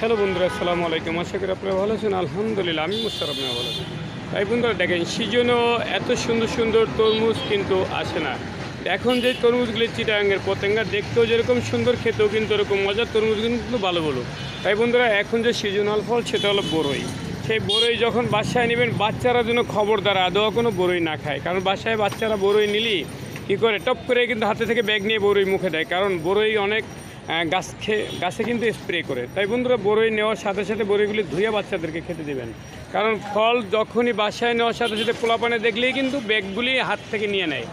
Hello বন্ধুরা, আসসালামু আলাইকুম। আশা করি আপনারা ভালো আছেন। আলহামদুলিল্লাহ, আমি মুস্তার আপনারা ভালো আছেন। তাই বন্ধুরা দেখেন, সিজনও এত সুন্দর সুন্দর তরমুজ কিন্তু আসে না। এখন যে তরমুজগুলি চিটাগাঙের পতেঙ্গা, দেখতেও যেরকম সুন্দর, খেতেও কিন্তু এরকম মজার তরমুজ কিন্তু ভালো ভালো। তাই বন্ধুরা, এখন যে সিজনাল ফল সেটা হলো বরই। সেই বরই যখন বাসায় নেবেন, বাচ্চারা যেন খবরদার আদৌ কোনো বরই না খায়। কারণ বাসায় বাচ্চারা বরই নিলেই কী করে, টপ করে কিন্তু হাতে থেকে ব্যাগ নিয়ে বরই মুখে দেয়। কারণ বরই অনেক গাছে কিন্তু স্প্রে করে। তাই বন্ধুরা, বরই নেওয়ার সাথে সাথে বরইগুলি ধুয়ে বাচ্চাদেরকে খেতে দেবেন। কারণ ফল যখনই বাসায় নেওয়ার সাথে সাথে পোলাপানে দেখলেই কিন্তু ব্যাগগুলি হাত থেকে নিয়ে নেয়।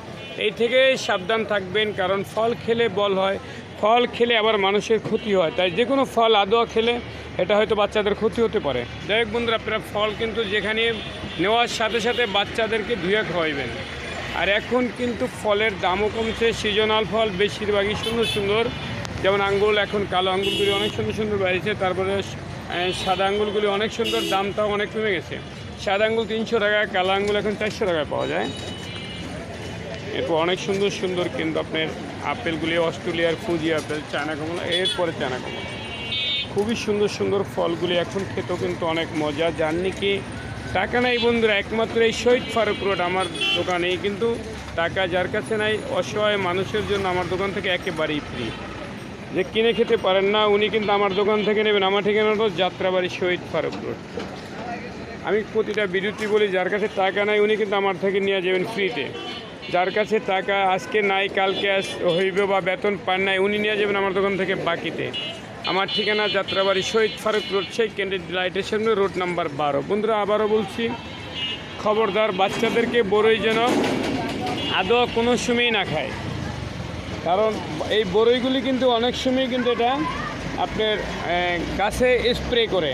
এই থেকে সাবধান থাকবেন, কারণ ফল খেলে বল হয়, ফল খেলে আবার মানুষের ক্ষতি হয়। তাই যে কোনো ফল আদোয়া খেলে এটা হয়তো বাচ্চাদের ক্ষতি হতে পারে। যাই হোক বন্ধুরা, আপনারা ফল কিন্তু যেখানে নেওয়ার সাথে সাথে বাচ্চাদেরকে ধুয়ে খাওয়াইবেন। আর এখন কিন্তু ফলের দামও কমছে। সিজনাল ফল বেশিরভাগই সুন্দর সুন্দর, যেমন আঙ্গুল, এখন কালো আঙ্গুলগুলি অনেক সুন্দর সুন্দর বেরিয়েছে। তারপরে সাদা আঙ্গুলগুলি অনেক সুন্দর, দামটাও অনেক কমে গেছে। সাদা আঙ্গুল 300 টাকা, কালো আঙ্গুল এখন 400 টাকায় পাওয়া যায়। এরপর অনেক সুন্দর সুন্দর কিন্তু আপনার আপেলগুলি, অস্ট্রেলিয়ার ফুজি আপেল, চায়না কমলা, এরপরে চায়না কমলা, খুবই সুন্দর সুন্দর ফলগুলি এখন খেতেও কিন্তু অনেক মজা। জাননি কি টাকা নাই বন্ধুরা, একমাত্র এই শহীদ ফারুক রোড আমার দোকানেই কিন্তু টাকা যার কাছে নাই, অসহায় মানুষের জন্য আমার দোকান থেকে একেবারেই ফ্রি। যে কিনে খেতে পারেন না উনি কিন্তু আমার দোকান থেকে নেবেন। আমার ঠিকানাটা যাত্রাবাড়ি শহীদ ফারুক রোড। আমি প্রতিটা ভিডিওতে বলি, যার কাছে টাকা নাই উনি কিন্তু আমার থেকে নিয়ে যাবেন ফ্রিতে। যার কাছে টাকা আজকে নাই, কালকে হইবে বা বেতন পান নাই, উনি নিয়ে যাবেন আমার দোকান থেকে বাকিতে। আমার ঠিকানা যাত্রাবাড়ি শহীদ ফারুক রোড, সেই ক্যান্ডিড লাইটের সামনে, রোড নাম্বার 12। বন্ধুরা আবারও বলছি, খবরদার বাচ্চাদেরকে বরই যেন আদৌ কোনো সময়ই না খায়। কারণ এই বরইগুলি কিন্তু অনেক সময় কিন্তু এটা আপনার গাছে স্প্রে করে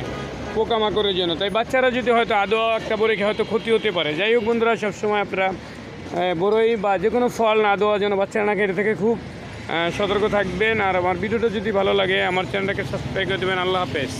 পোকামাকড়ের জন্য। তাই বাচ্চারা যদি হয়তো আদৌ একটা বরই খেয়ে হয়তো ক্ষতি হতে পারে। যাই হোক বন্ধুরা, সবসময় আপনারা বরই বা যে কোনো ফল না দেওয়ার জন্য বাচ্চারা না খেতে থেকে খুব সতর্ক থাকবেন। আর আমার ভিডিওটা যদি ভালো লাগে আমার চ্যানেলটাকে সাবস্ক্রাইব করে দেবেন। আল্লাহ হাফেজ।